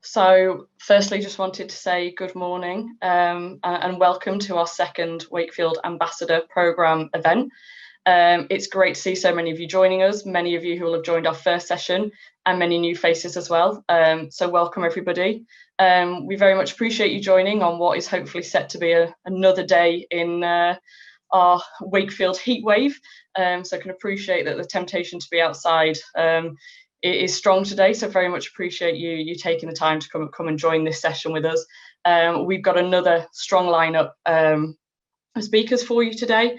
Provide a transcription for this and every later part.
So firstly, just wanted to say good morning and welcome to our second Wakefield Ambassador Programme event. It's great to see so many of you joining us, many of you who will have joined our first session and many new faces as well. So welcome everybody. We very much appreciate you joining on what is hopefully set to be another day in our Wakefield heatwave. So I can appreciate that the temptation to be outside it is strong today, so very much appreciate you taking the time to come and join this session with us. We've got another strong lineup of speakers for you today.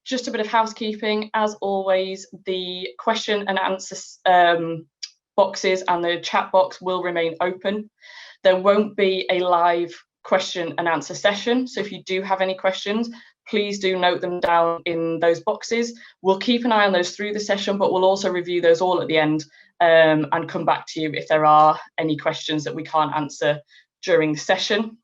Just a bit of housekeeping, as always, the question and answer boxes and the chat box will remain open. There won't be a live question and answer session, so if you do have any questions, please do note them down in those boxes. We'll keep an eye on those through the session, but we'll also review those all at the end and come back to you if there are any questions that we can't answer during the session.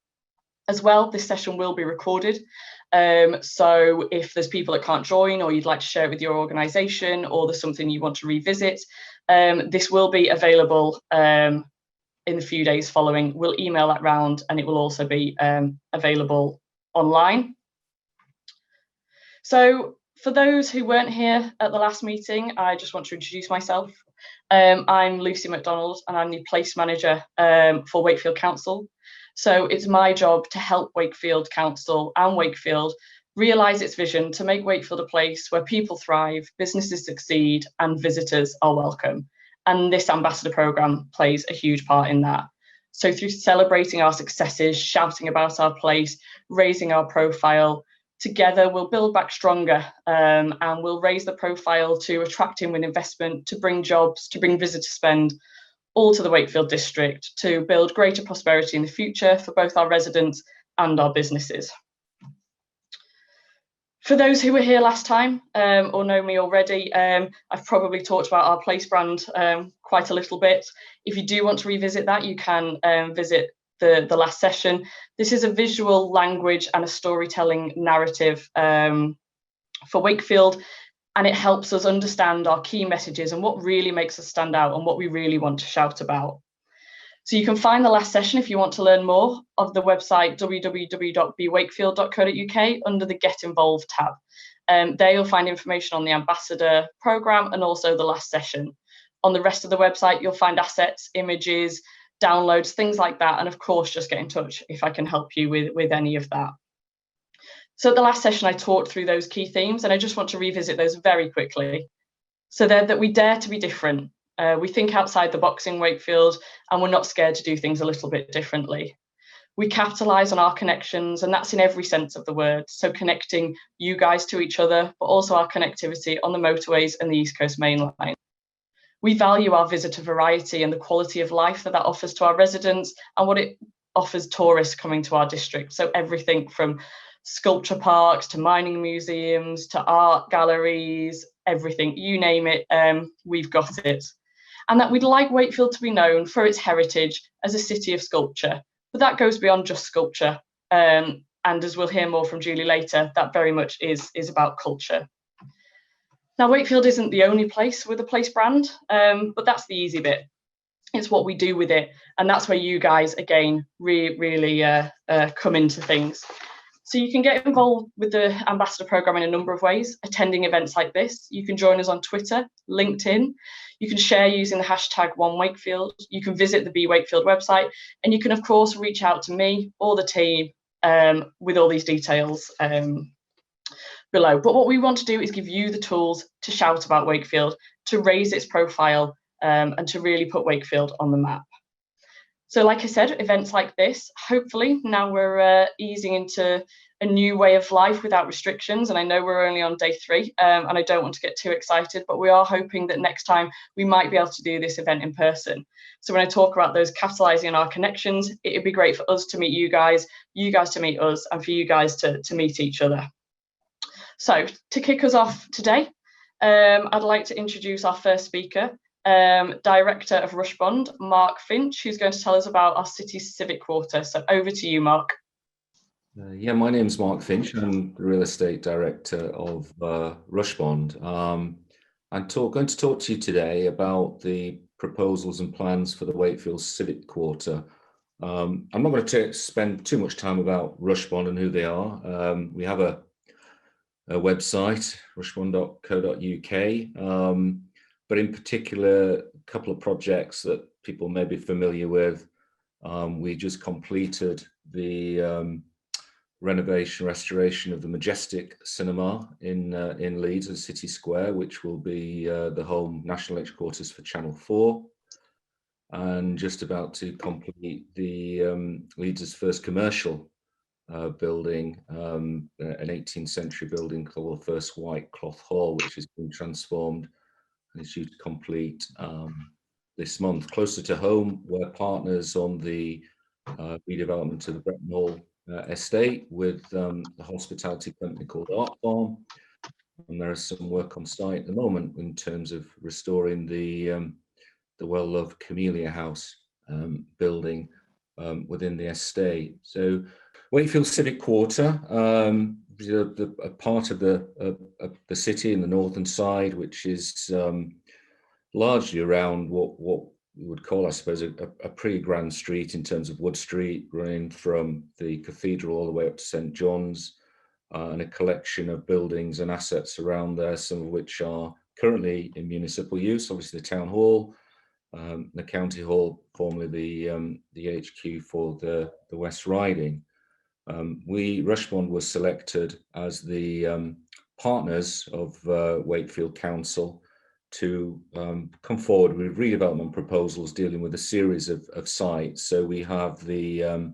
As well, this session will be recorded. So if there's people that can't join, or you'd like to share it with your organisation, or there's something you want to revisit, this will be available in the few days following. We'll email that round, and it will also be available online. So for those who weren't here at the last meeting, I just want to introduce myself. I'm Lucy McDonald, and I'm the place manager for Wakefield Council. So it's my job to help Wakefield Council and Wakefield realise its vision to make Wakefield a place where people thrive, businesses succeed, and visitors are welcome. And this ambassador programme plays a huge part in that. So through celebrating our successes, shouting about our place, raising our profile, together we'll build back stronger and we'll raise the profile to attract in with investment, to bring jobs, to bring visitor spend, all to the Wakefield district, to build greater prosperity in the future for both our residents and our businesses. For those who were here last time or know me already, I've probably talked about our place brand quite a little bit. If you do want to revisit that, you can visit the last session. This is a visual language and a storytelling narrative for Wakefield, and it helps us understand our key messages and what really makes us stand out and what we really want to shout about. So you can find the last session if you want to learn more of the website www.bwakefield.co.uk under the Get Involved tab. There you'll find information on the Ambassador programme and also the last session. On the rest of the website, you'll find assets, images, downloads, things like that. And of course, just get in touch if I can help you with any of that. So at the last session, I talked through those key themes, and I just want to revisit those very quickly. So they're that we dare to be different. We think outside the box in Wakefield, and we're not scared to do things a little bit differently. We capitalise on our connections, and that's in every sense of the word. So connecting you guys to each other, but also our connectivity on the motorways and the East Coast Main Line. We value our visitor variety and the quality of life that offers to our residents and what it offers tourists coming to our district. So everything from sculpture parks to mining museums to art galleries, everything, you name it, we've got it. And that we'd like Wakefield to be known for its heritage as a city of sculpture, but that goes beyond just sculpture. And as we'll hear more from Julie later, that very much is about culture. Now, Wakefield isn't the only place with a place brand, but that's the easy bit. It's what we do with it. And that's where you guys, again, really come into things. So you can get involved with the Ambassador Programme in a number of ways, attending events like this. You can join us on Twitter, LinkedIn. You can share using the hashtag #OneWakefield. You can visit the Be Wakefield website. And you can, of course, reach out to me or the team with all these details below. But what we want to do is give you the tools to shout about Wakefield, to raise its profile and to really put Wakefield on the map. So like I said, events like this, hopefully now we're easing into a new way of life without restrictions. And I know we're only on day 3 and I don't want to get too excited, but we are hoping that next time we might be able to do this event in person. So when I talk about those capitalising on our connections, it'd be great for us to meet you guys to meet us, and for you guys to meet each other. So to kick us off today, I'd like to introduce our first speaker, Director of Rushbond, Mark Finch, who's going to tell us about our city's Civic Quarter. So over to you, Mark. Yeah, my name's Mark Finch. I'm the Real Estate Director of Rushbond. I'm going to talk to you today about the proposals and plans for the Wakefield Civic Quarter. I'm not going to spend too much time about Rushbond and who they are. We have a website, rushbond.co.uk, but in particular, a couple of projects that people may be familiar with. We just completed the renovation, restoration of the Majestic Cinema in Leeds and City Square, which will be the home national headquarters for Channel 4. And just about to complete the Leeds' first commercial building, an 18th century building called the First White Cloth Hall, which has been transformed and is due to complete this month. Closer to home, we're partners on the redevelopment of the Bretton Hall estate with the hospitality company called Art Farm, and there is some work on site at the moment in terms of restoring the well-loved Camellia House building within the estate. So Wakefield Civic Quarter, a part of the city in the northern side, which is largely around what we would call, I suppose, a pretty grand street in terms of Wood Street, running from the cathedral all the way up to St John's, and a collection of buildings and assets around there, some of which are currently in municipal use. Obviously, the town hall, the county hall, formerly the HQ for the West Riding. Rushbond was selected as the partners of Wakefield Council to come forward with redevelopment proposals dealing with a series of sites. So we have the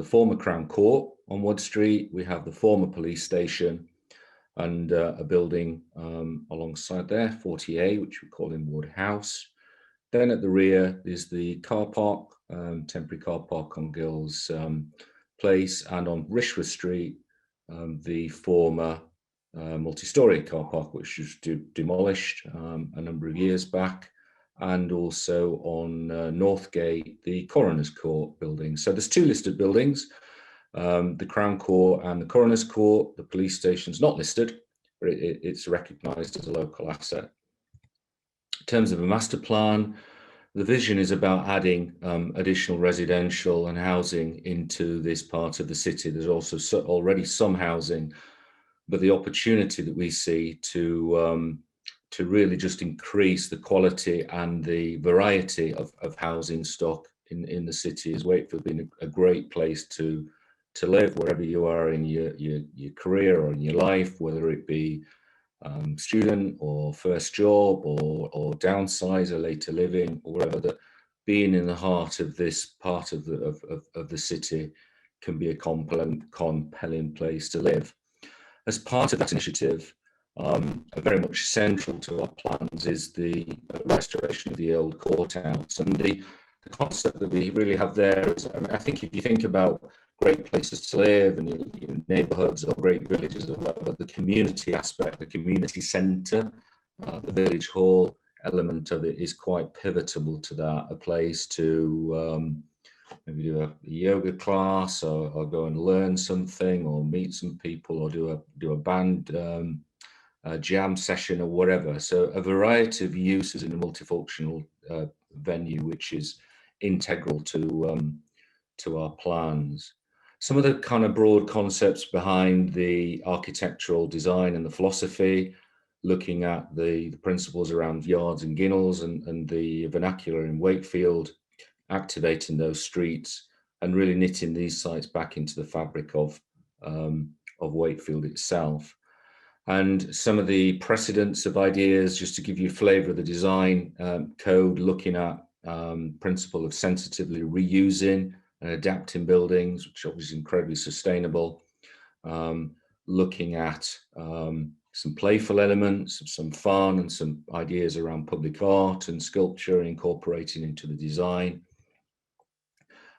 former Crown Court on Wood Street, we have the former police station, and a building alongside there, 40A, which we call Inwood House. Then at the rear is the car park, temporary car park on Gill's Place, and on Rishworth Street, the former multi-storey car park, which was demolished a number of years back, and also on Northgate, the Coroner's Court building. So there's two listed buildings, the Crown Court and the Coroner's Court. The police station's not listed, but it's recognised as a local asset. In terms of a master plan, the vision is about adding additional residential and housing into this part of the city. There's also already some housing, but the opportunity that we see to really just increase the quality and the variety of housing stock in the city is Wakefield being a great place to live wherever you are in your career or in your life, whether it be student or first job or downsize or later living or wherever. That being in the heart of this part of the city can be a compelling place to live. As part of that initiative, very much central to our plans is the restoration of the old courthouse, and the concept that we really have there is, I think if you think about great places to live and your neighbourhoods or great villages, or the community aspect, the community centre, the village hall element of it is quite pivotal to that. A place to maybe do a yoga class, or go and learn something, or meet some people, or do a band a jam session or whatever. So a variety of uses in a multifunctional venue, which is integral to our plans. Some of the kind of broad concepts behind the architectural design and the philosophy, looking at the principles around yards and ginnels and the vernacular in Wakefield, activating those streets and really knitting these sites back into the fabric of Wakefield itself. And some of the precedents of ideas, just to give you a flavour of the design code, looking at principle of sensitively reusing and adapting buildings, which obviously is incredibly sustainable. Looking at some playful elements, some fun, and some ideas around public art and sculpture, and incorporating into the design.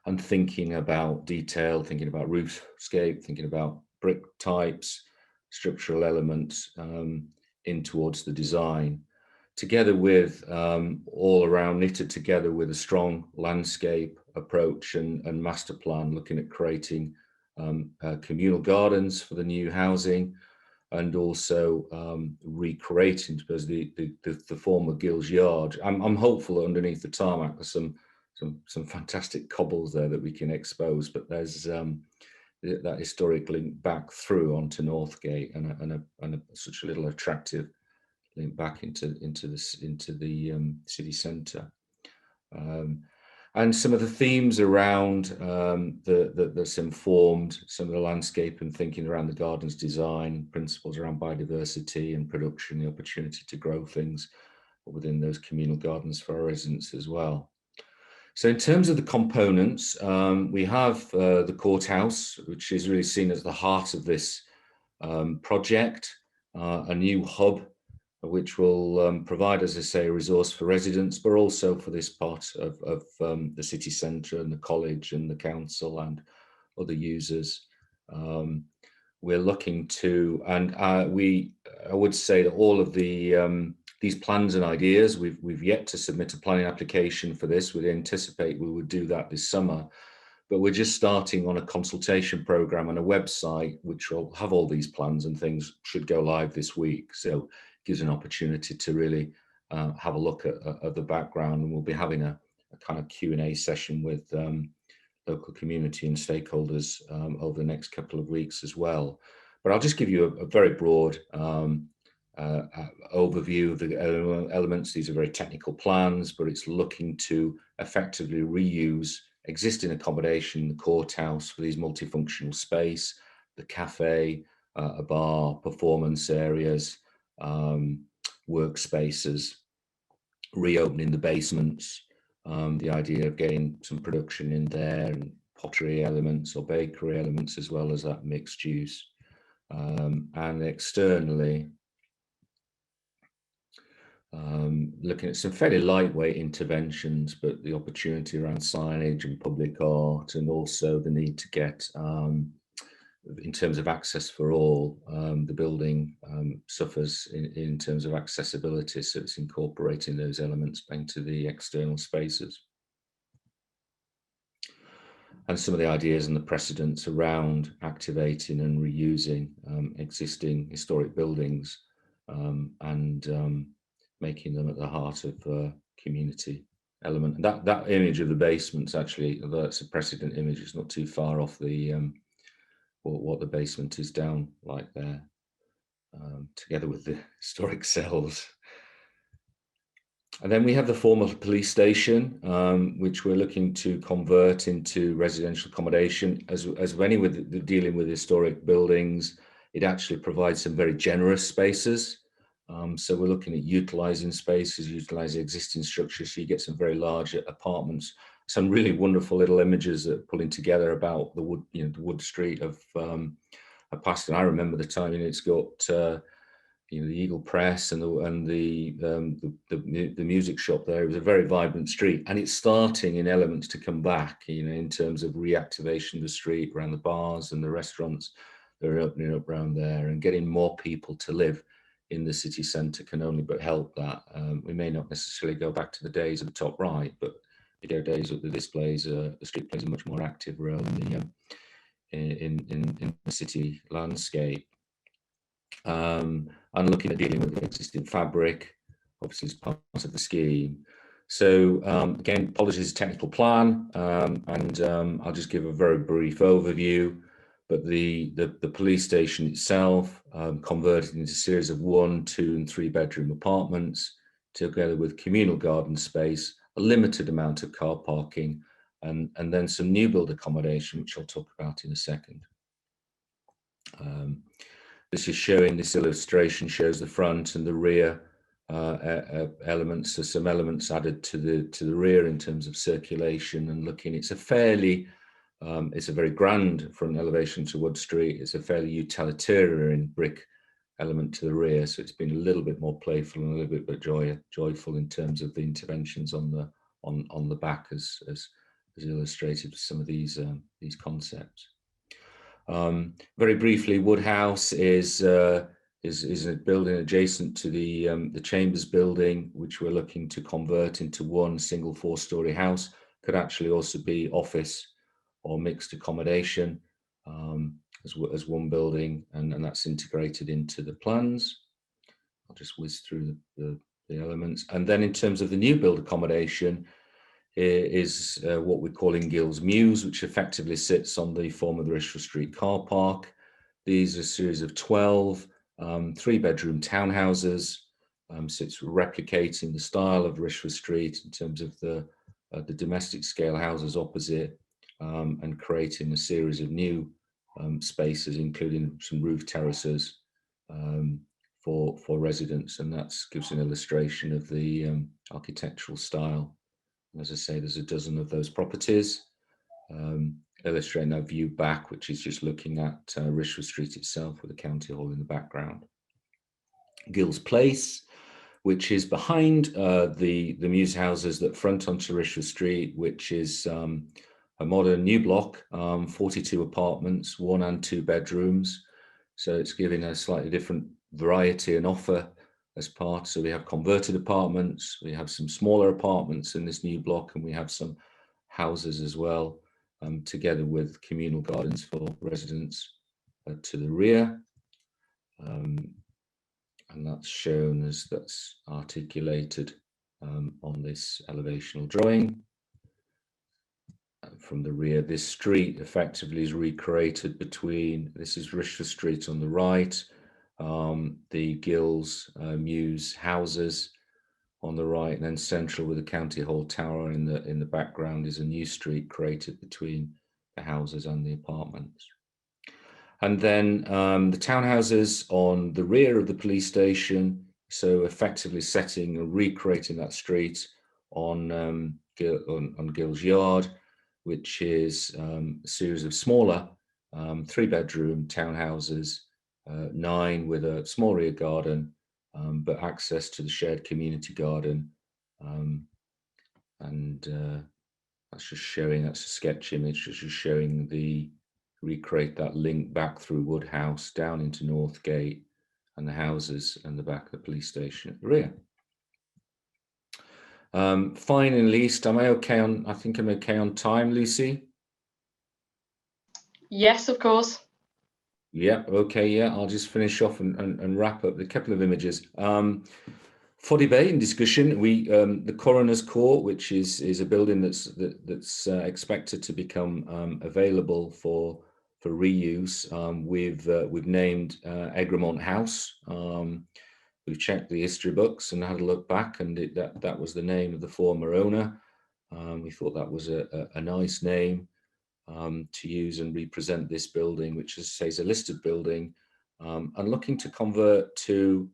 And thinking about detail, thinking about roofscape, thinking about brick types, structural elements in towards the design, together with all around knitted together with a strong landscape approach and master plan, looking at creating communal gardens for the new housing, and also recreating, because the former Gills Yard, I'm hopeful underneath the tarmac there's some fantastic cobbles there that we can expose, but there's that historic link back through onto Northgate, and such a little attractive link back into the city centre. And some of the themes around that's informed some of the landscape and thinking around the garden's design, principles around biodiversity and production, the opportunity to grow things within those communal gardens for our residents as well. So in terms of the components, we have the courthouse, which is really seen as the heart of this project, a new hub which will provide, as I say, a resource for residents, but also for this part of the city centre and the college and the council and other users. We're looking to, and I would say that all of the these plans and ideas, we've yet to submit a planning application for this. We anticipate we would do that this summer, but we're just starting on a consultation program and a website which will have all these plans, and things should go live this week. So gives an opportunity to really have a look at the background, and we'll be having a kind of Q&A session with local community and stakeholders over the next couple of weeks as well. But I'll just give you a very broad overview of the elements. These are very technical plans, but it's looking to effectively reuse existing accommodation, the courthouse for these multifunctional space, the cafe, a bar, performance areas, workspaces, reopening the basements, the idea of getting some production in there, and pottery elements or bakery elements, as well as that mixed use. And externally, looking at some fairly lightweight interventions, but the opportunity around signage and public art, and also the need to get, in terms of access for all, the building suffers in terms of accessibility, so it's incorporating those elements into the external spaces. And some of the ideas and the precedents around activating and reusing existing historic buildings and making them at the heart of community element. And that image of the basements, actually, although it's a precedent image, it's not too far off the what the basement is down like there, together with the historic cells. And then we have the former police station, which we're looking to convert into residential accommodation. As many with dealing with historic buildings, it actually provides some very generous spaces. So we're looking at utilising spaces, utilising existing structures, so you get some very large apartments. Some really wonderful little images that are pulling together about the wood, the Wood Street of a past. And I remember the time, it's got the Eagle Press and the music shop there. It was a very vibrant street, and it's starting in elements to come back, in terms of reactivation of the street around the bars and the restaurants that are opening up around there, and getting more people to live in the city centre can only but help that. We may not necessarily go back to the days of the top right, but video days of the displays, the street plays a much more active role in the city landscape. And looking at dealing with existing fabric, obviously as part of the scheme. So again, apologies, technical plan, and I'll just give a very brief overview. But the police station itself, converted into a series of 1, 2, and 3 bedroom apartments, together with communal garden space, a limited amount of car parking, and then some new build accommodation, which I'll talk about in a second. This illustration shows the front and the rear elements. So some elements added to the rear in terms of circulation and looking. It's a fairly, it's a very grand front elevation to Wood Street. It's a fairly utilitarian brick element to the rear, so it's been a little bit more playful and a little bit joyful in terms of the interventions on the back, as illustrated with some of these concepts. Very briefly, Woodhouse is a building adjacent to the Chambers building, which we're looking to convert into one single 4-storey house. Could actually also be office or mixed accommodation, as one building, and that's integrated into the plans. I'll just whiz through the elements. And then in terms of the new build accommodation, is what we're calling Gill's Mews, which effectively sits on the former Rushbond Street car park. These are a series of 12 3-bedroom townhouses. So it's replicating the style of Rushbond Street in terms of the domestic scale houses opposite, and creating a series of new spaces, including some roof terraces for residents. And that gives an illustration of the architectural style. As I say, there's a dozen of those properties, illustrating that view back, which is just looking at Rushbond Street itself with the county hall in the background. Gill's Place, which is behind the Mews houses that front onto Rushbond Street, which is a modern new block, 42 apartments, 1 and 2 bedrooms. So it's giving a slightly different variety and offer as part. So we have converted apartments, we have some smaller apartments in this new block, and we have some houses as well, together with communal gardens for residents to the rear. And that's shown as that's articulated on this elevational drawing. From the rear, this street effectively is recreated between, this is Rushbond Street on the right, the Gill's Mews houses on the right, and then central with the County Hall Tower in the background is a new street created between the houses and the apartments. And then the townhouses on the rear of the police station, so effectively setting and recreating that street on Gill's Yard, which is a series of smaller 3-bedroom townhouses, 9 with a small rear garden, but access to the shared community garden. That's just showing, that's a sketch image, just showing recreate that link back through Woodhouse down into Northgate and the houses and the back of the police station at the rear. Fine and leased. Am I okay on, I think I'm okay on time, Lucy? Yes, of course. Yeah, okay, yeah, I'll just finish off and wrap up a couple of images. For debate and discussion, the Coroner's Court, which is a building that's expected to become available for reuse. We've named Egremont House. We've checked the history books and had a look back, and that was the name of the former owner. We thought that was a nice name to use and represent this building, which is a listed building, and looking to convert to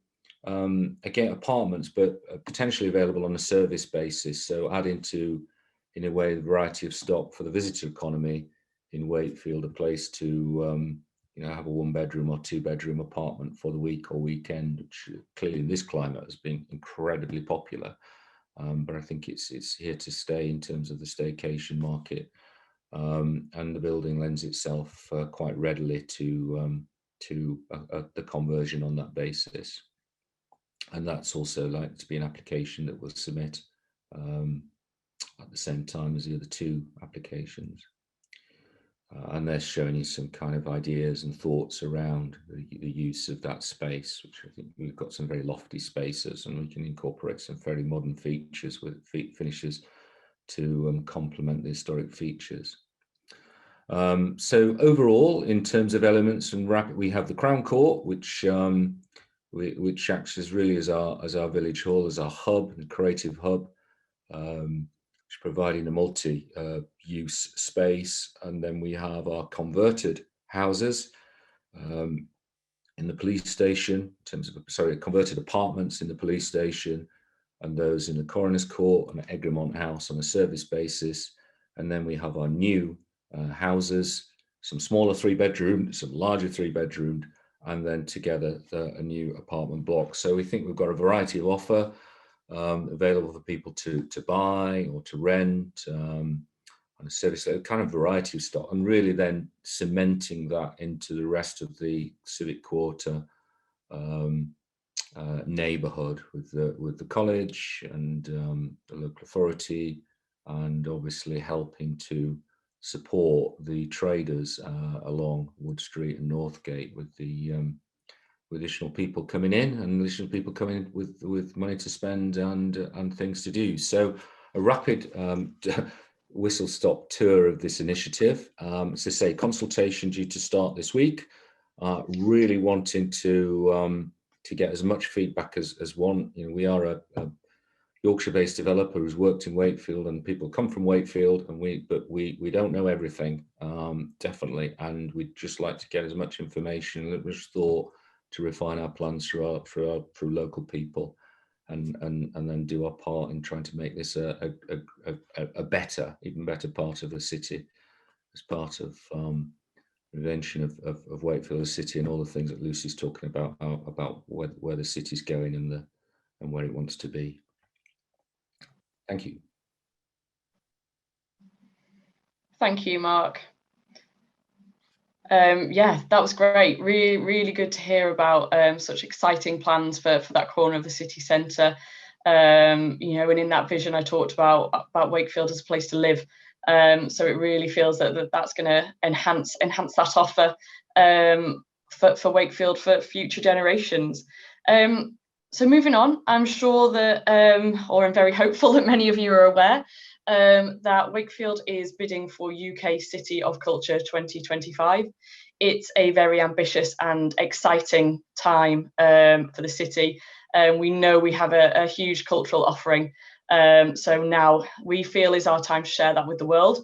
again apartments, but potentially available on a service basis. So adding to, in a way, the variety of stock for the visitor economy in Wakefield, a place to have a 1-bedroom or 2-bedroom apartment for the week or weekend, which clearly in this climate has been incredibly popular. But I think it's here to stay in terms of the staycation market. And the building lends itself quite readily to the conversion on that basis. And that's also likely to be an application that we'll submit at the same time as the other 2 applications. And they're showing you some kind of ideas and thoughts around the use of that space, which I think we've got some very lofty spaces, and we can incorporate some very modern features with finishes to complement the historic features. So overall, in terms of elements and we have the Crown Court, which acts as really as our village hall, as our hub, the creative hub, which providing a multi-use space. And then we have our converted houses in the police station, in terms of converted apartments in the police station, and those in the Coroner's Court and Egremont House on a service basis. And then we have our new houses, some smaller 3-bedroom, some larger 3-bedroom, and then together a new apartment block. So we think we've got a variety of offer available for people to buy or to rent, on a service, a kind of variety of stock, and really then cementing that into the rest of the Civic Quarter neighbourhood with the college and the local authority, and obviously helping to support the traders along Wood Street and Northgate with the with additional people coming in and additional people coming with money to spend and things to do. So a rapid whistle-stop tour of this initiative. As I say, consultation due to start this week. Really wanting to get as much feedback as one. You know, we are a Yorkshire-based developer who's worked in Wakefield, and people come from Wakefield, and we don't know everything, definitely, and we'd just like to get as much information that was thought to refine our plans through local people, and then do our part in trying to make this a better, even better part of the city, as part of invention of Wakefield as a city, and all the things that Lucy's talking about where the city's going and where it wants to be. Thank you. Thank you, Mark. Yeah, that was great. Really good to hear about such exciting plans for that corner of the city centre. You know, and in that vision I talked about Wakefield as a place to live. So it really feels that's going to enhance that offer for Wakefield for future generations. So moving on, I'm sure that, or I'm very hopeful that many of you are aware that Wakefield is bidding for UK City of Culture 2025. It's a very ambitious and exciting time for the city. We know we have a huge cultural offering. So now we feel is our time to share that with the world.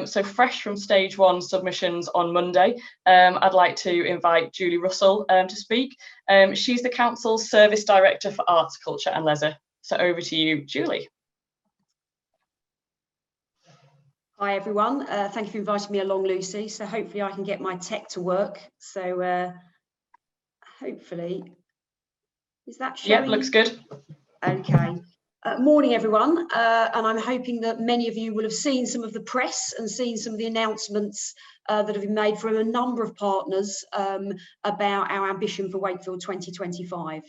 So fresh from stage 1 submissions on Monday, I'd like to invite Julie Russell to speak. She's the Council's Service Director for Arts, Culture and Leisure. So over to you, Julie. Hi everyone, thank you for inviting me along, Lucy. So hopefully I can get my tech to work. So hopefully, is that showing? Yep, looks good. Okay. Morning everyone, and I'm hoping that many of you will have seen some of the press and seen some of the announcements that have been made from a number of partners about our ambition for Wakefield 2025.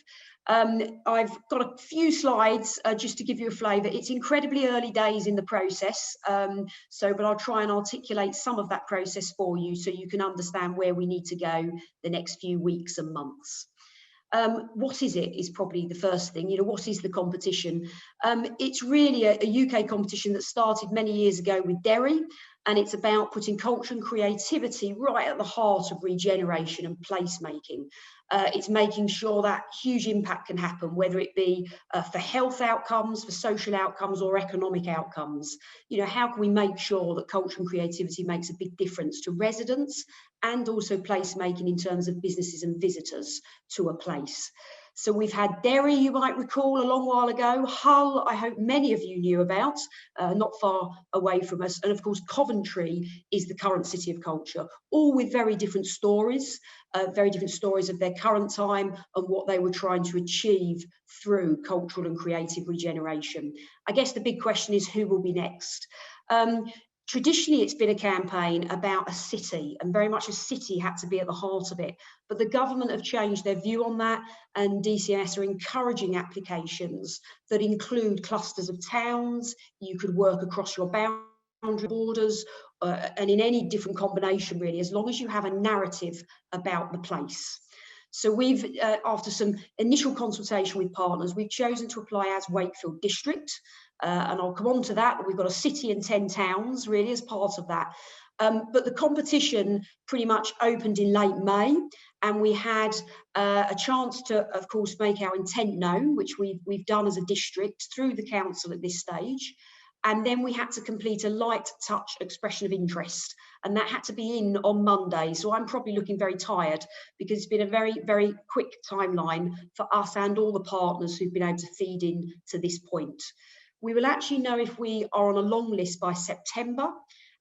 I've got a few slides just to give you a flavour. It's incredibly early days in the process, but I'll try and articulate some of that process for you so you can understand where we need to go the next few weeks and months. What is it is probably the first thing. You know, what is the competition? It's really a UK competition that started many years ago with Derry, and it's about putting culture and creativity right at the heart of regeneration and placemaking. It's making sure that huge impact can happen, whether it be for health outcomes, for social outcomes, or economic outcomes. You know, how can we make sure that culture and creativity makes a big difference to residents and also placemaking in terms of businesses and visitors to a place? So we've had Derry, you might recall, a long while ago. Hull, I hope many of you knew about, not far away from us. And of course, Coventry is the current City of Culture, all with very different stories of their current time and what they were trying to achieve through cultural and creative regeneration. I guess the big question is who will be next? Traditionally, it's been a campaign about a city, and very much a city had to be at the heart of it. But the government have changed their view on that, and DCMS are encouraging applications that include clusters of towns. You could work across your boundary borders, and in any different combination, really, as long as you have a narrative about the place. So we've, after some initial consultation with partners, we've chosen to apply as Wakefield District. And I'll come on to that, but we've got a city and 10 towns really as part of that. But the competition pretty much opened in late May, and we had a chance to, of course, make our intent known, which we've done as a district through the council at this stage. And then we had to complete a light touch expression of interest, and that had to be in on Monday. So I'm probably looking very tired because it's been a very, very quick timeline for us and all the partners who've been able to feed in to this point. We will actually know if we are on a long list by September,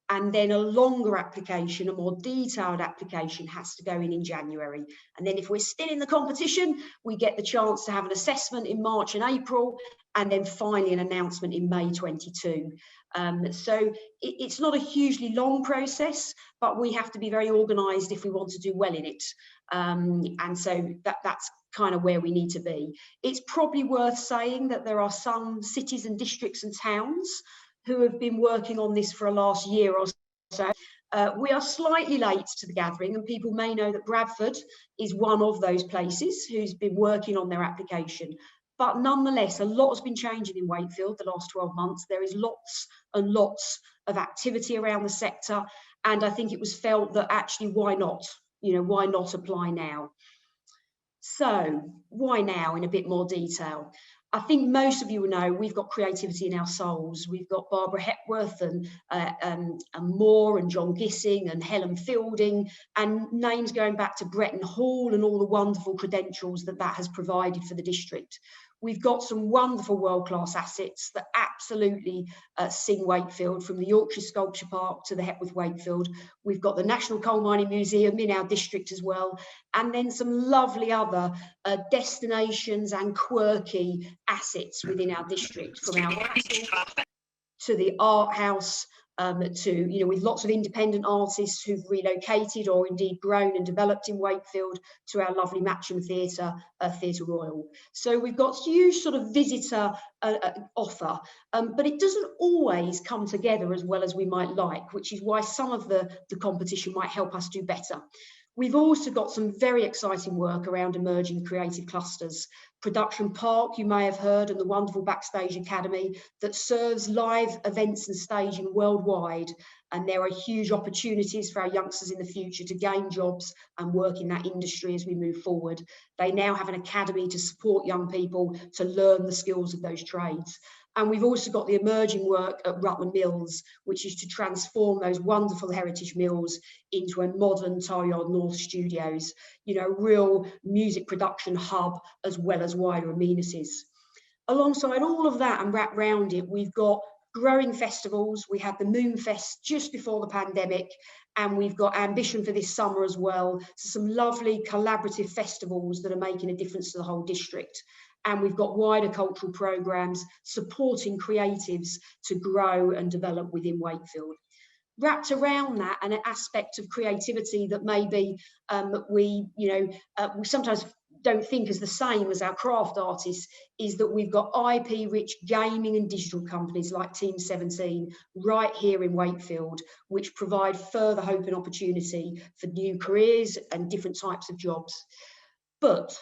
and then a longer application, a more detailed application, has to go in January. And then if we're still in the competition, we get the chance to have an assessment in March and April, and then finally an announcement in May 22. So it's not a hugely long process, but we have to be very organised if we want to do well in it. And so that's kind of where we need to be. It's probably worth saying that there are some cities and districts and towns who have been working on this for the last year or so. We are slightly late to the gathering, and people may know that Bradford is one of those places who's been working on their application. But nonetheless, a lot has been changing in Wakefield the last 12 months. There is lots and lots of activity around the sector, and I think it was felt that actually, why not? You know, why not apply now? So why now in a bit more detail? I think most of you will know we've got creativity in our souls. We've got Barbara Hepworth and Moore and John Gissing and Helen Fielding, and names going back to Bretton Hall and all the wonderful credentials that has provided for the district. We've got some wonderful world-class assets that absolutely sing Wakefield, from the Yorkshire Sculpture Park to the Hepworth Wakefield. We've got the National Coal Mining Museum in our district as well, and then some lovely other destinations and quirky assets within our district, from our castle to the art house, to, you know, with lots of independent artists who've relocated or indeed grown and developed in Wakefield, to our lovely Matcham Theatre, Theatre Royal. So we've got huge sort of visitor offer, but it doesn't always come together as well as we might like, which is why some of the competition might help us do better. We've also got some very exciting work around emerging creative clusters. Production Park, you may have heard, and the wonderful Backstage Academy that serves live events and staging worldwide. And there are huge opportunities for our youngsters in the future to gain jobs and work in that industry as we move forward. They now have an academy to support young people to learn the skills of those trades. And we've also got the emerging work at Rutland Mills, which is to transform those wonderful heritage mills into a modern Taryard North Studios, you know, real music production hub as well as wider amenities. Alongside all of that and wrapped around it, we've got growing festivals. We had the Moonfest just before the pandemic, and we've got ambition for this summer as well. So some lovely collaborative festivals that are making a difference to the whole district. And we've got wider cultural programmes supporting creatives to grow and develop within Wakefield. Wrapped around that, and an aspect of creativity that maybe we sometimes don't think as the same as our craft artists, is that we've got IP-rich gaming and digital companies like Team 17 right here in Wakefield, which provide further hope and opportunity for new careers and different types of jobs. But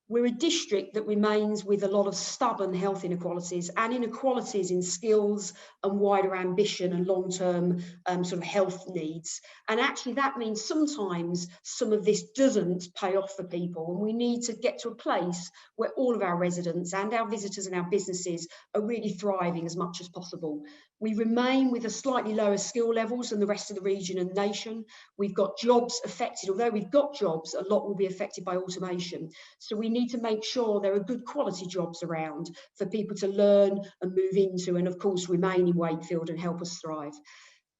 we're a district that remains with a lot of stubborn health inequalities and inequalities in skills and wider ambition and long-term sort of health needs. And actually that means sometimes some of this doesn't pay off for people, and we need to get to a place where all of our residents and our visitors and our businesses are really thriving as much as possible. We remain with a slightly lower skill levels than the rest of the region and nation. We've got jobs affected. Although we've got jobs, a lot will be affected by automation. So we need to make sure there are good quality jobs around for people to learn and move into, and of course remain in Wakefield and help us thrive.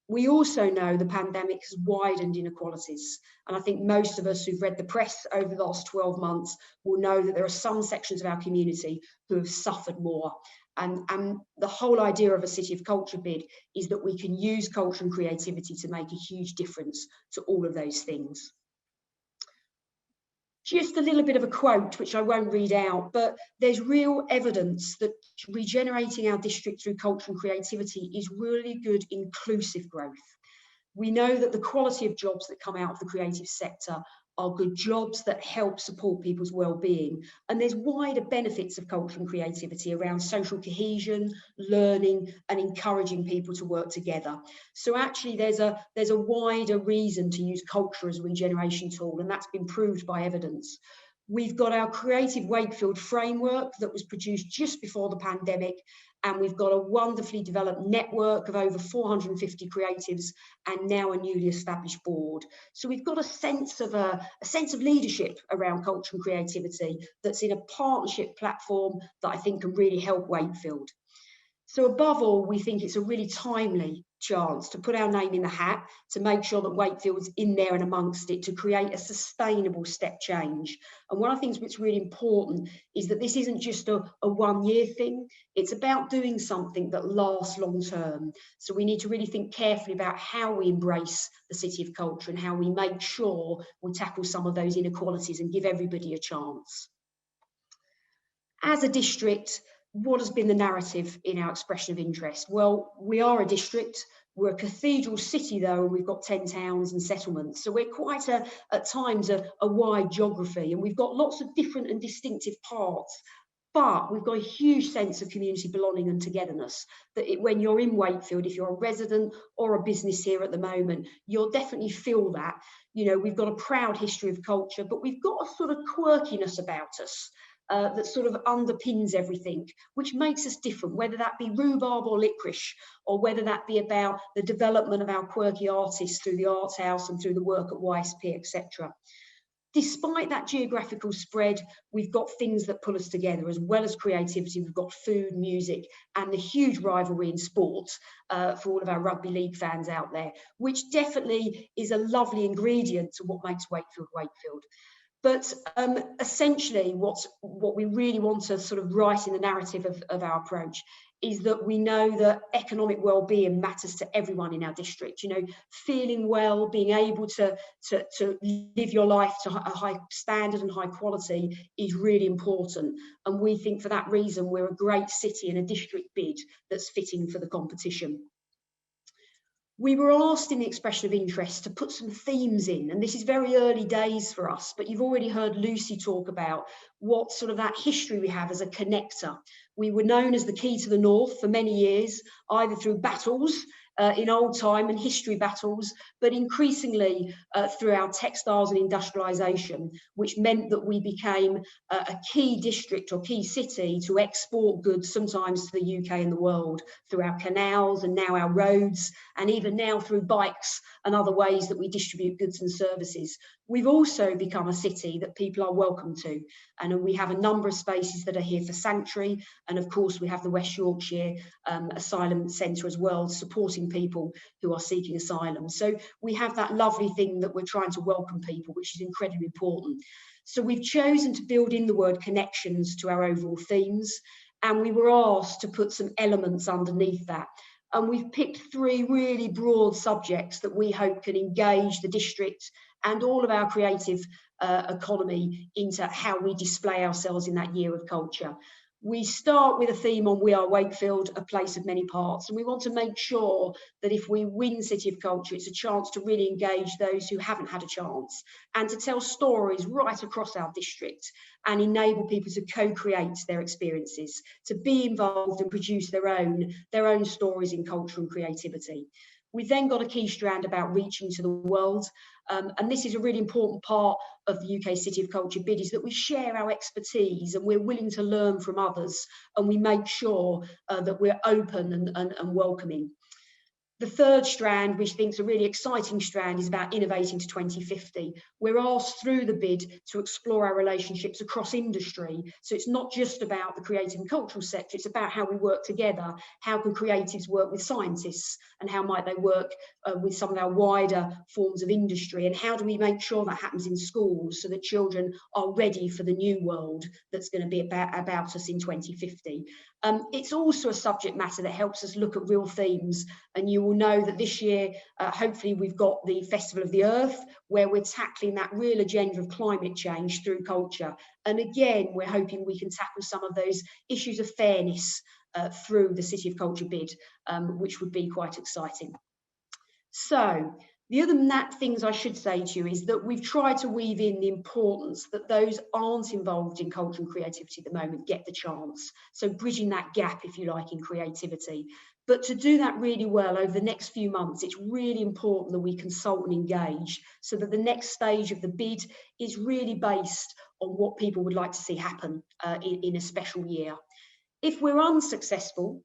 We also know the pandemic has widened inequalities, and I think most of us who've read the press over the last 12 months will know that there are some sections of our community who have suffered more. And the whole idea of a City of Culture bid is that we can use culture and creativity to make a huge difference to all of those things. Just a little bit of a quote, which I won't read out, but there's real evidence that regenerating our district through culture and creativity is really good inclusive growth. We know that the quality of jobs that come out of the creative sector are good jobs that help support people's well-being. And there's wider benefits of culture and creativity around social cohesion, learning, and encouraging people to work together. So actually there's a wider reason to use culture as a regeneration tool, and that's been proved by evidence. We've got our Creative Wakefield framework that was produced just before the pandemic, and we've got a wonderfully developed network of over 450 creatives and now a newly established board. So we've got a sense of leadership around culture and creativity that's in a partnership platform that I think can really help Wakefield. So above all, we think it's a really timely chance to put our name in the hat, to make sure that Wakefield's in there and amongst it, to create a sustainable step change. And one of the things that's really important is that this isn't just a one-year thing. It's about doing something that lasts long-term. So we need to really think carefully about how we embrace the City of Culture and how we make sure we tackle some of those inequalities and give everybody a chance. As a district, what has been the narrative in our expression of interest? Well, we are a district We're a cathedral city though, and we've got 10 towns and settlements. So we're quite at times a wide geography, and we've got lots of different and distinctive parts. But we've got a huge sense of community belonging and togetherness, that when you're in Wakefield, if you're a resident or a business here at the moment, you'll definitely feel that. You know, we've got a proud history of culture, but we've got a sort of quirkiness about us that sort of underpins everything, which makes us different, whether that be rhubarb or licorice, or whether that be about the development of our quirky artists through the Arts House and through the work at YSP, etc. Despite that geographical spread, we've got things that pull us together, as well as creativity. We've got food, music, and the huge rivalry in sports for all of our rugby league fans out there, which definitely is a lovely ingredient to what makes Wakefield Wakefield. But essentially, what we really want to sort of write in the narrative of our approach is that we know that economic well-being matters to everyone in our district. You know, feeling well, being able to live your life to a high standard and high quality is really important. And we think for that reason, we're a great city and a district bid that's fitting for the competition. We were asked in the expression of interest to put some themes in, and this is very early days for us, but you've already heard Lucy talk about what sort of that history we have as a connector. We were known as the key to the north for many years, either through battles in old time and history battles, but increasingly through our textiles and industrialisation, which meant that we became a key district or key city to export goods, sometimes to the UK and the world, through our canals and now our roads, and even now through bikes and other ways that we distribute goods and services. We've also become a city that people are welcome to, and we have a number of spaces that are here for sanctuary, and of course we have the West Yorkshire Asylum Centre as well, supporting people who are seeking asylum. So we have that lovely thing that we're trying to welcome people, which is incredibly important. So we've chosen to build in the word connections to our overall themes, and we were asked to put some elements underneath that. And we've picked 3 really broad subjects that we hope can engage the district and all of our creative economy into how we display ourselves in that year of culture. We start with a theme on We Are Wakefield, a place of many parts, and we want to make sure that if we win City of Culture, it's a chance to really engage those who haven't had a chance, and to tell stories right across our district and enable people to co-create their experiences, to be involved and produce their own stories in culture and creativity. We've then got a key strand about reaching to the world, and this is a really important part of the UK City of Culture bid, is that we share our expertise and we're willing to learn from others, and we make sure that we're open and welcoming. The third strand, which I think is a really exciting strand, is about innovating to 2050. We're asked through the bid to explore our relationships across industry. So it's not just about the creative and cultural sector, it's about how we work together. How can creatives work with scientists, and how might they work with some of our wider forms of industry? And how do we make sure that happens in schools so that children are ready for the new world that's going to be about us in 2050? It's also a subject matter that helps us look at real themes, and you will know that this year, hopefully we've got the Festival of the Earth, where we're tackling that real agenda of climate change through culture. And again, we're hoping we can tackle some of those issues of fairness through the City of Culture bid, which would be quite exciting. So, the other things I should say to you is that we've tried to weave in the importance that those aren't involved in culture and creativity at the moment get the chance. So bridging that gap, if you like, in creativity. But to do that really well over the next few months, it's really important that we consult and engage, so that the next stage of the bid is really based on what people would like to see happen in a special year. If we're unsuccessful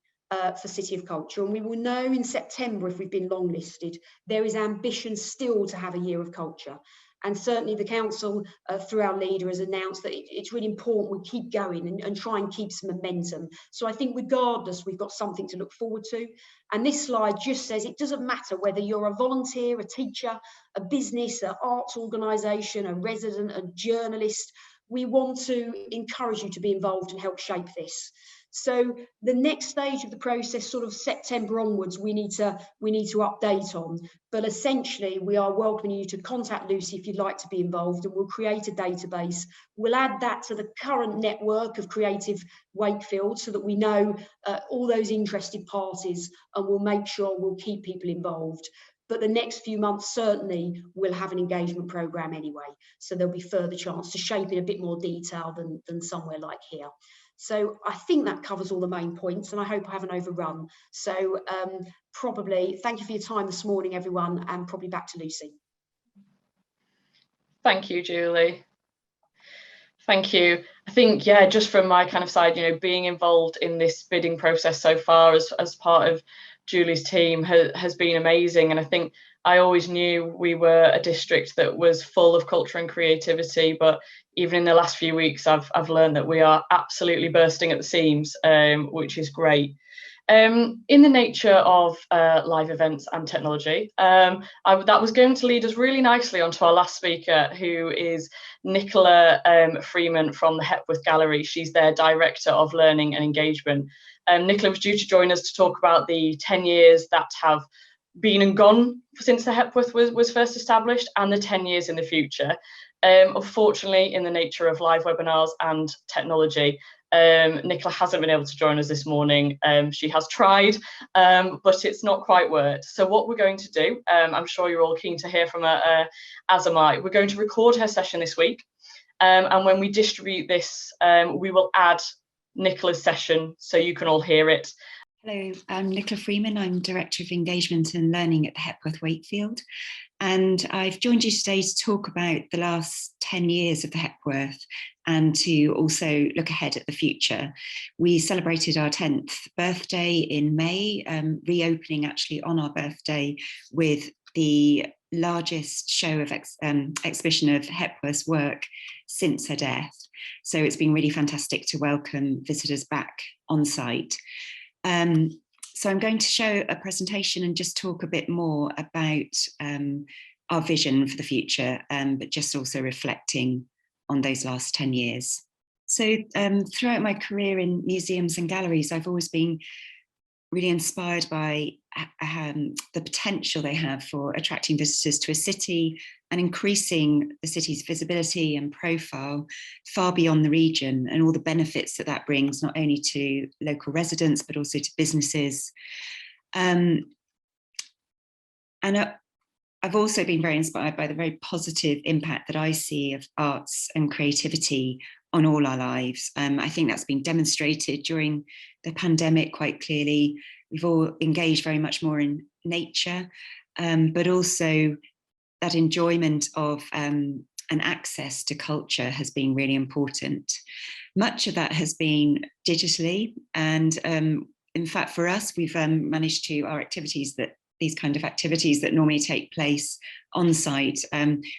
for City of Culture, and we will know in September if we've been longlisted, there is ambition still to have a year of culture. And certainly the council, through our leader, has announced that it's really important we keep going and try and keep some momentum. So I think regardless, we've got something to look forward to. And this slide just says it doesn't matter whether you're a volunteer, a teacher, a business, an arts organisation, a resident, a journalist. We want to encourage you to be involved and help shape this. So the next stage of the process, sort of September onwards, we need to update on. But essentially, we are welcoming you to contact Lucy if you'd like to be involved, and we'll create a database. We'll add that to the current network of Creative Wakefield so that we know all those interested parties, and we'll make sure we'll keep people involved. But the next few months, certainly, we'll have an engagement programme anyway. So there'll be further chance to shape in a bit more detail than somewhere like here. So I think that covers all the main points, and I hope I haven't overrun. So probably thank you for your time this morning, everyone, and probably back to Lucy. Thank you, Julie. Thank you. I think, yeah, just from my kind of side, you know, being involved in this bidding process so far as part of Julie's team has been amazing. And I think I always knew we were a district that was full of culture and creativity, but even in the last few weeks, I've learned that we are absolutely bursting at the seams, which is great. In the nature of live events and technology, that was going to lead us really nicely onto our last speaker, who is Nicola Freeman from the Hepworth Gallery. She's their Director of Learning and Engagement. Nicola was due to join us to talk about the 10 years that have been and gone since the Hepworth was first established, and the 10 years in the future. Unfortunately, in the nature of live webinars and technology, Nicola hasn't been able to join us this morning. She has tried, but it's not quite worked. So what we're going to do, I'm sure you're all keen to hear from her, as am I. We're going to record her session this week, and when we distribute this, we will add Nicola's session so you can all hear it. Hello, I'm Nicola Freeman. I'm Director of Engagement and Learning at the Hepworth Wakefield, and I've joined you today to talk about the last 10 years of the Hepworth and to also look ahead at the future. We celebrated our 10th birthday in May, reopening actually on our birthday with the largest show of exhibition of Hepworth's work since her death. So it's been really fantastic to welcome visitors back on site. So I'm going to show a presentation and just talk a bit more about our vision for the future, but just also reflecting on those last 10 years. So throughout my career in museums and galleries, I've always been really inspired by the potential they have for attracting visitors to a city and increasing the city's visibility and profile far beyond the region, and all the benefits that that brings, not only to local residents, but also to businesses. And I've also been very inspired by the very positive impact that I see of arts and creativity on all our lives. I think that's been demonstrated during the pandemic quite clearly. We've all engaged very much more in nature, but also that enjoyment of and access to culture has been really important. Much of that has been digitally, and in fact for us, we've managed to, our activities that these kind of activities that normally take place on site,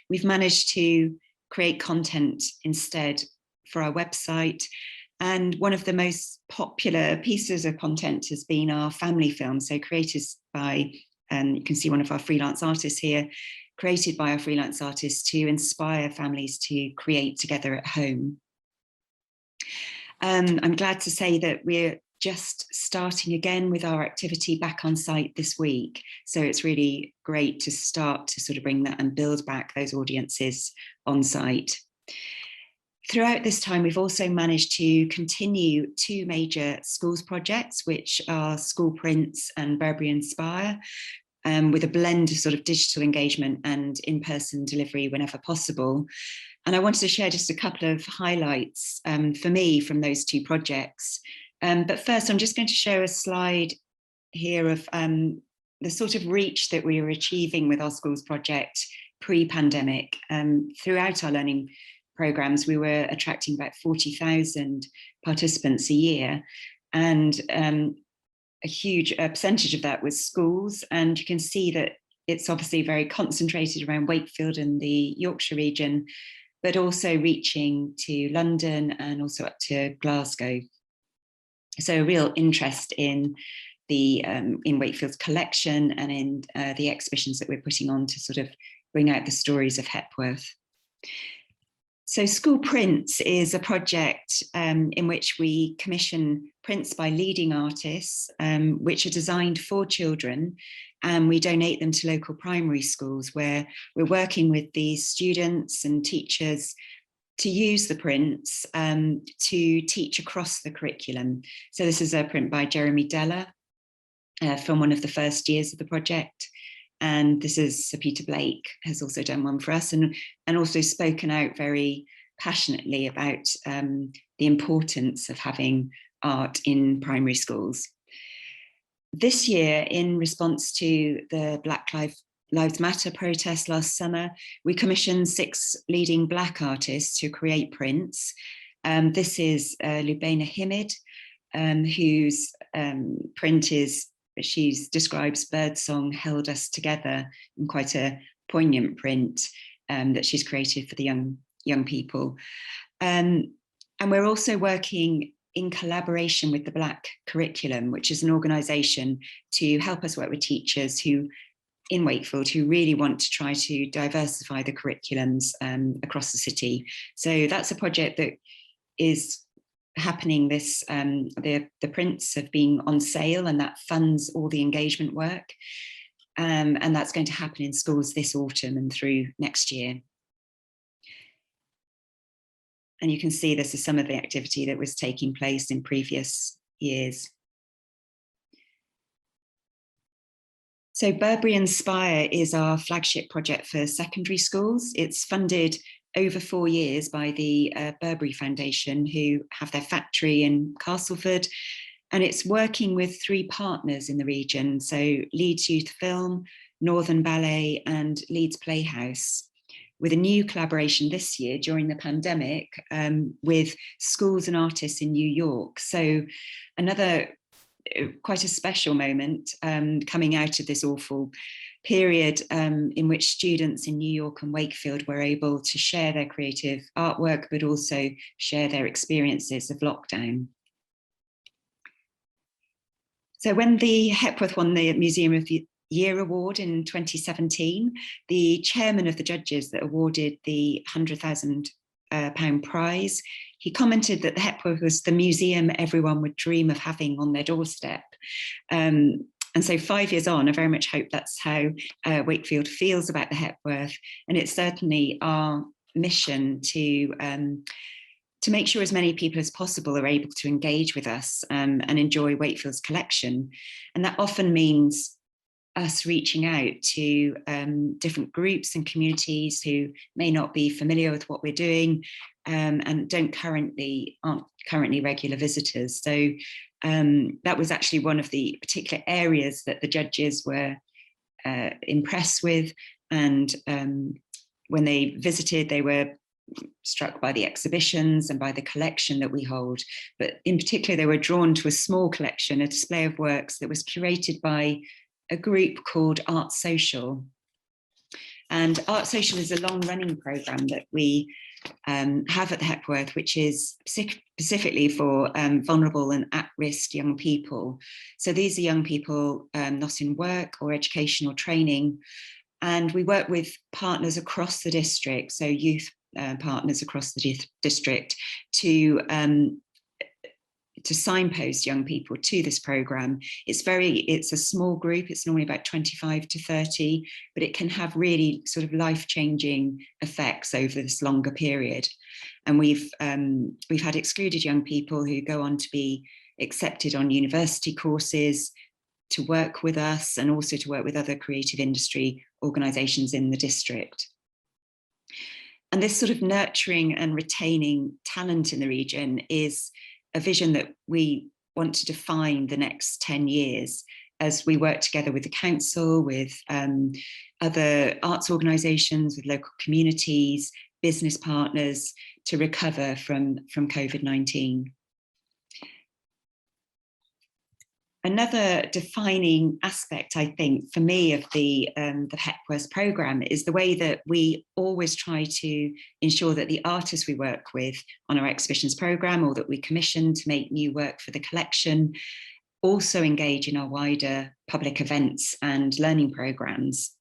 we've managed to create content instead for our website. And one of the most popular pieces of content has been our family film. So created by, you can see one of our freelance artists here, created by our freelance artists to inspire families to create together at home. I'm glad to say that we're just starting again with our activity back on site this week. So it's really great to start to sort of bring that and build back those audiences on site. Throughout this time, we've also managed to continue two major schools projects, which are School Prints and Burberry Inspire, with a blend of sort of digital engagement and in-person delivery whenever possible. And I wanted to share just a couple of highlights for me from those two projects. But first, I'm just going to show a slide here of the sort of reach that we were achieving with our schools project pre-pandemic. Throughout our learning programs, we were attracting about 40,000 participants a year, and a huge percentage of that was schools. And you can see that it's obviously very concentrated around Wakefield and the Yorkshire region, but also reaching to London and also up to Glasgow. So a real interest in the in Wakefield's collection and in the exhibitions that we're putting on to sort of bring out the stories of Hepworth. So School Prints is a project in which we commission prints by leading artists, which are designed for children, and we donate them to local primary schools, where we're working with these students and teachers to use the prints to teach across the curriculum. So this is a print by Jeremy Deller from one of the first years of the project. And this is Sir Peter Blake has also done one for us, and also spoken out very passionately about the importance of having art in primary schools. This year, in response to the Black Lives Matter protest last summer, we commissioned 6 leading Black artists to create prints. This is Lubena Himid, whose print is, she describes Birdsong Held Us Together, in quite a poignant print that she's created for the young people. And we're also working in collaboration with the Black Curriculum, which is an organisation to help us work with teachers in Wakefield who really want to try to diversify the curriculums across the city. So that's a project that is happening this, the prints have been on sale, and that funds all the engagement work. And that's going to happen in schools this autumn and through next year. And you can see this is some of the activity that was taking place in previous years. So Burberry Inspire is our flagship project for secondary schools. It's funded over 4 years by the Burberry Foundation, who have their factory in Castleford. And it's working with 3 partners in the region. So Leeds Youth Film, Northern Ballet and Leeds Playhouse, with a new collaboration this year during the pandemic with schools and artists in New York. So another quite a special moment coming out of this awful period in which students in New York and Wakefield were able to share their creative artwork, but also share their experiences of lockdown. So when the Hepworth won the Museum of the Year Award in 2017, the chairman of the judges that awarded the £100,000 prize, he commented that the Hepworth was the museum everyone would dream of having on their doorstep. And so 5 years on, I very much hope that's how Wakefield feels about the Hepworth. And it's certainly our mission to make sure as many people as possible are able to engage with us and enjoy Wakefield's collection. And that often means us reaching out to different groups and communities who may not be familiar with what we're doing and aren't currently regular visitors. So that was actually one of the particular areas that the judges were impressed with. And when they visited, they were struck by the exhibitions and by the collection that we hold. But in particular, they were drawn to a small collection, a display of works that was curated by a group called Art Social. And Art Social is a long-running programme that we have at the Hepworth, which is specifically for vulnerable and at-risk young people. So these are young people not in work or educational training. And we work with partners across the district, so youth partners across the district, to signpost young people to this programme. It's a small group, it's normally about 25 to 30, but it can have really sort of life-changing effects over this longer period. And we've had excluded young people who go on to be accepted on university courses, to work with us, and also to work with other creative industry organisations in the district. And this sort of nurturing and retaining talent in the region is a vision that we want to define the next 10 years as we work together with the council, with other arts organisations, with local communities, business partners, to recover from COVID-19. Another defining aspect, I think, for me of the Hepworth programme is the way that we always try to ensure that the artists we work with on our exhibitions programme, or that we commission to make new work for the collection, also engage in our wider public events and learning programmes.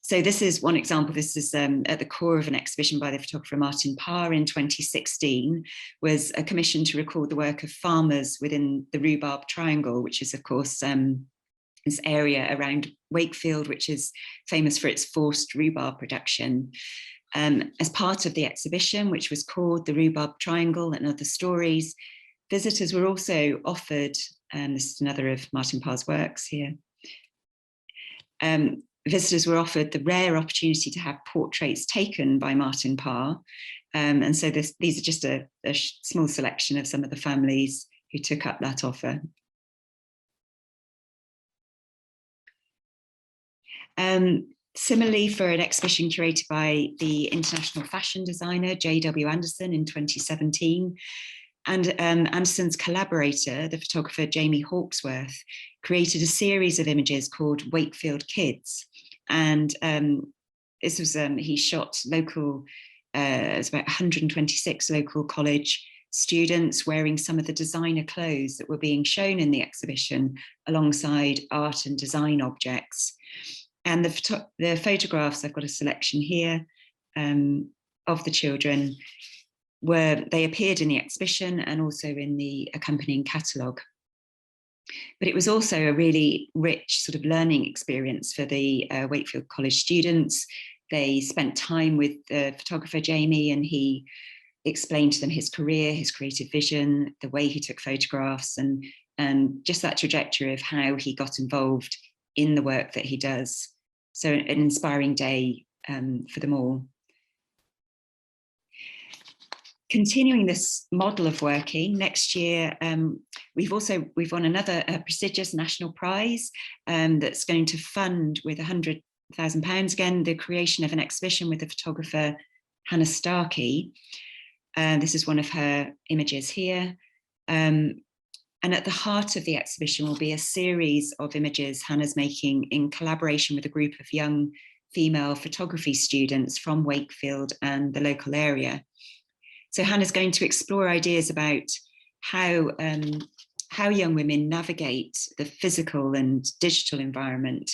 So this is one example. This is at the core of an exhibition by the photographer Martin Parr in 2016, was a commission to record the work of farmers within the Rhubarb Triangle, which is, of course, this area around Wakefield, which is famous for its forced rhubarb production. As part of the exhibition, which was called The Rhubarb Triangle and Other Stories, visitors were also offered, and this is another of Martin Parr's works here, visitors were offered the rare opportunity to have portraits taken by Martin Parr. And so these are just a small selection of some of the families who took up that offer. Similarly, for an exhibition curated by the international fashion designer J.W. Anderson in 2017, and Anderson's collaborator, the photographer Jamie Hawksworth, created a series of images called Wakefield Kids. And this was, he shot local, it's about 126 local college students wearing some of the designer clothes that were being shown in the exhibition alongside art and design objects. And the photographs, I've got a selection here of the children, they appeared in the exhibition and also in the accompanying catalogue. But it was also a really rich sort of learning experience for the Wakefield College students. They spent time with the photographer Jamie, and he explained to them his career, his creative vision, the way he took photographs, and just that trajectory of how he got involved in the work that he does. So an inspiring day for them all. Continuing this model of working, next year we've won another prestigious national prize that's going to fund, with £100,000 again, the creation of an exhibition with the photographer Hannah Starkey. This is one of her images here. And at the heart of the exhibition will be a series of images Hannah's making in collaboration with a group of young female photography students from Wakefield and the local area. So Hannah's going to explore ideas about how young women navigate the physical and digital environment.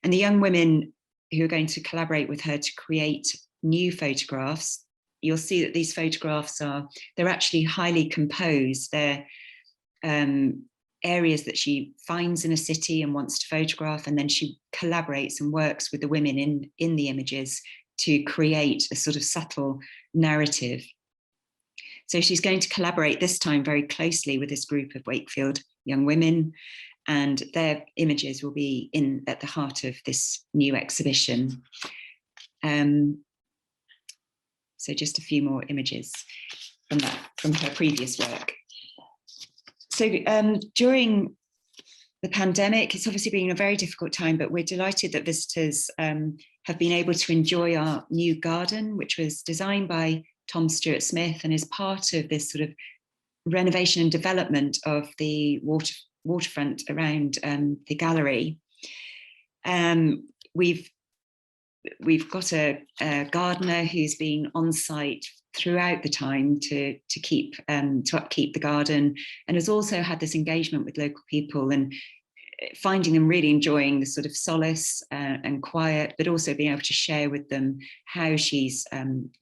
And the young women who are going to collaborate with her to create new photographs, you'll see that these photographs they're actually highly composed. They're areas that she finds in a city and wants to photograph, and then she collaborates and works with the women in the images to create a sort of subtle narrative. So she's going to collaborate this time very closely with this group of Wakefield young women, and their images will be at the heart of this new exhibition. So just a few more images from her previous work. So during the pandemic, it's obviously been a very difficult time, but we're delighted that visitors have been able to enjoy our new garden, which was designed by Tom Stewart Smith and is part of this sort of renovation and development of the waterfront around the gallery. We've got a gardener who's been on site throughout the time to upkeep the garden, and has also had this engagement with local people and finding them really enjoying the sort of solace and quiet, but also being able to share with them how she's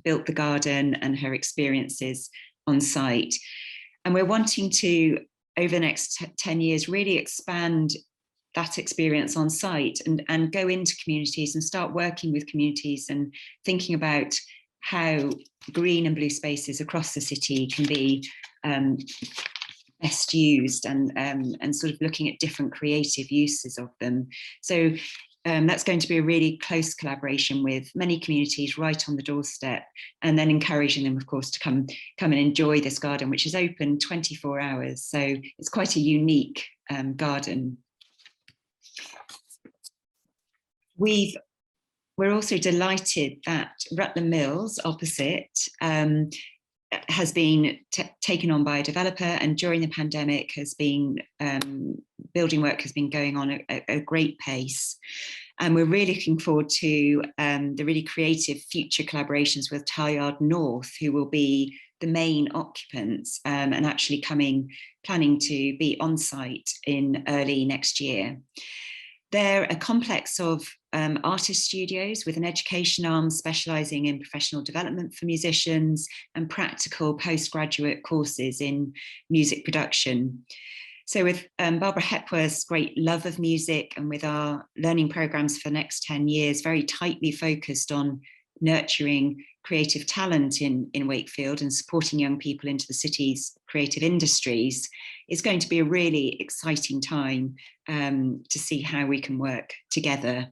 built the garden and her experiences on site. And we're wanting to, over the next 10 years, really expand that experience on site and go into communities and start working with communities and thinking about how green and blue spaces across the city can be best used, and sort of looking at different creative uses of them. So that's going to be a really close collaboration with many communities right on the doorstep, and then encouraging them, of course, to come and enjoy this garden, which is open 24 hours. So it's quite a unique garden. We're also delighted that Rutland Mills opposite has been taken on by a developer, and during the pandemic has been building work has been going on at a great pace. And we're really looking forward to the really creative future collaborations with Talyard North, who will be the main occupants and actually planning to be on site in early next year. They're a complex of artist studios with an education arm specialising in professional development for musicians and practical postgraduate courses in music production. So with Barbara Hepworth's great love of music and with our learning programmes for the next 10 years, very tightly focused on nurturing creative talent in Wakefield and supporting young people into the city's creative industries, it's going to be a really exciting time to see how we can work together.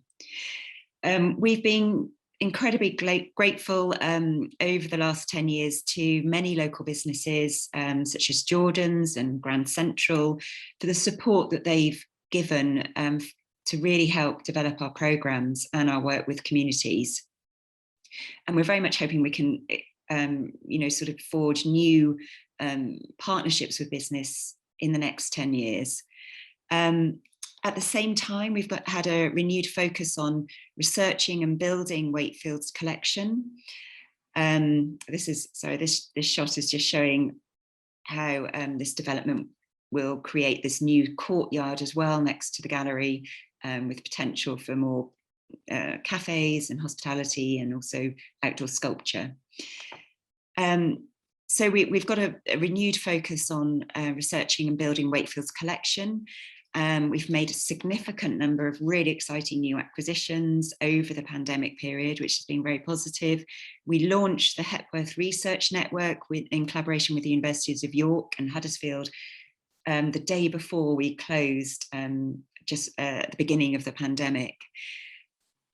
We've been incredibly grateful over the last 10 years to many local businesses such as Jordan's and Grand Central for the support that they've given to really help develop our programmes and our work with communities. And we're very much hoping we can, sort of forge new partnerships with business in the next 10 years. At the same time, we've had a renewed focus on researching and building Wakefield's collection. This shot is just showing how this development will create this new courtyard as well next to the gallery, with potential for more cafes and hospitality and also outdoor sculpture. So we've got a renewed focus on researching and building Wakefield's collection. We've made a significant number of really exciting new acquisitions over the pandemic period, which has been very positive. We launched the Hepworth Research Network in collaboration with the Universities of York and Huddersfield the day before we closed, just at the beginning of the pandemic.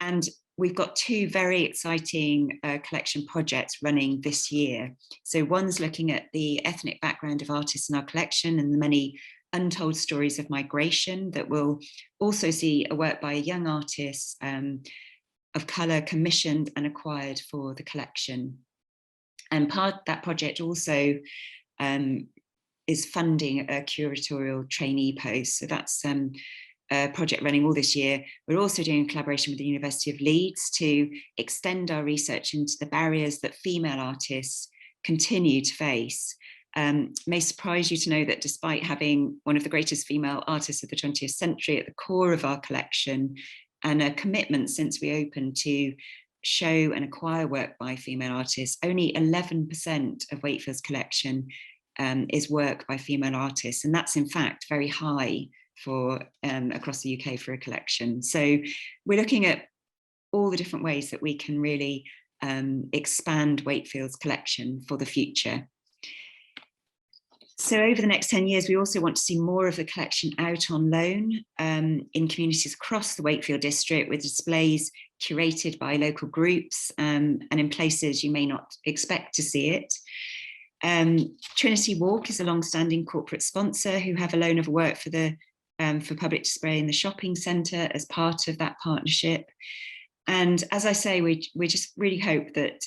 And we've got two very exciting collection projects running this year. So one's looking at the ethnic background of artists in our collection and the many untold stories of migration that will also see a work by a young artist of colour commissioned and acquired for the collection. And part of that project also is funding a curatorial trainee post. So that's a project running all this year. We're also doing a collaboration with the University of Leeds to extend our research into the barriers that female artists continue to face. May surprise you to know that despite having one of the greatest female artists of the 20th century at the core of our collection and a commitment since we opened to show and acquire work by female artists, only 11% of Wakefield's collection is work by female artists. And that's in fact very high for across the UK for a collection. So we're looking at all the different ways that we can really expand Wakefield's collection for the future. So over the next 10 years, we also want to see more of the collection out on loan in communities across the Wakefield district with displays curated by local groups and in places you may not expect to see it. Trinity Walk is a long-standing corporate sponsor who have a loan of work for public display in the shopping centre as part of that partnership. And as I say, we just really hope that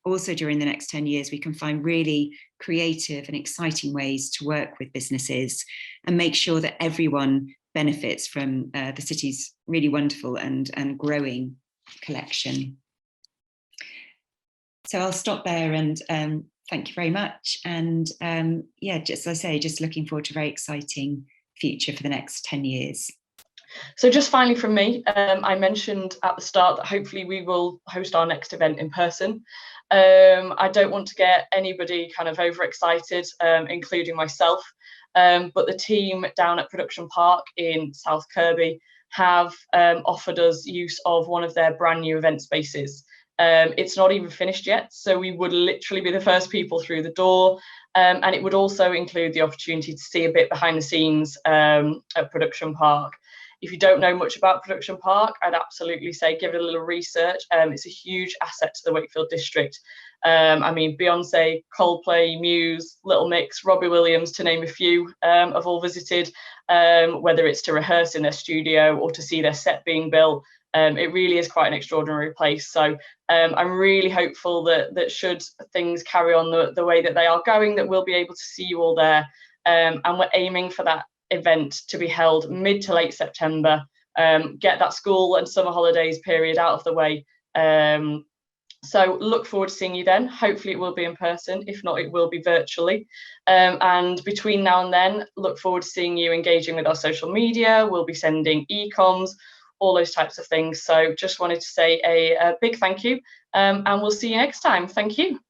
also during the next 10 years, we can find really creative and exciting ways to work with businesses and make sure that everyone benefits from the city's really wonderful and growing collection. So I'll stop there and thank you very much. And yeah, just as I say, just looking forward to a very exciting future for the next 10 years. So just finally from me, I mentioned at the start that hopefully we will host our next event in person. I don't want to get anybody kind of overexcited, including myself, but the team down at Production Park in South Kirby have offered us use of one of their brand new event spaces. It's not even finished yet, so we would literally be the first people through the door, and it would also include the opportunity to see a bit behind the scenes at Production Park. If you don't know much about Production Park, I'd absolutely say give it a little research. It's a huge asset to the Wakefield district. I mean, Beyonce, Coldplay, Muse, Little Mix, Robbie Williams, to name a few, have all visited, whether it's to rehearse in their studio or to see their set being built. It really is quite an extraordinary place. So I'm really hopeful that should things carry on the way that they are going, that we'll be able to see you all there. And we're aiming for that event to be held mid to late September, get that school and summer holidays period out of the way. So look forward to seeing you then. Hopefully it will be in person. If not, it will be virtually. And between now and then, look forward to seeing you engaging with our social media. We'll be sending e-coms. all those types of things. So just wanted to say a big thank you, and we'll see you next time. Thank you.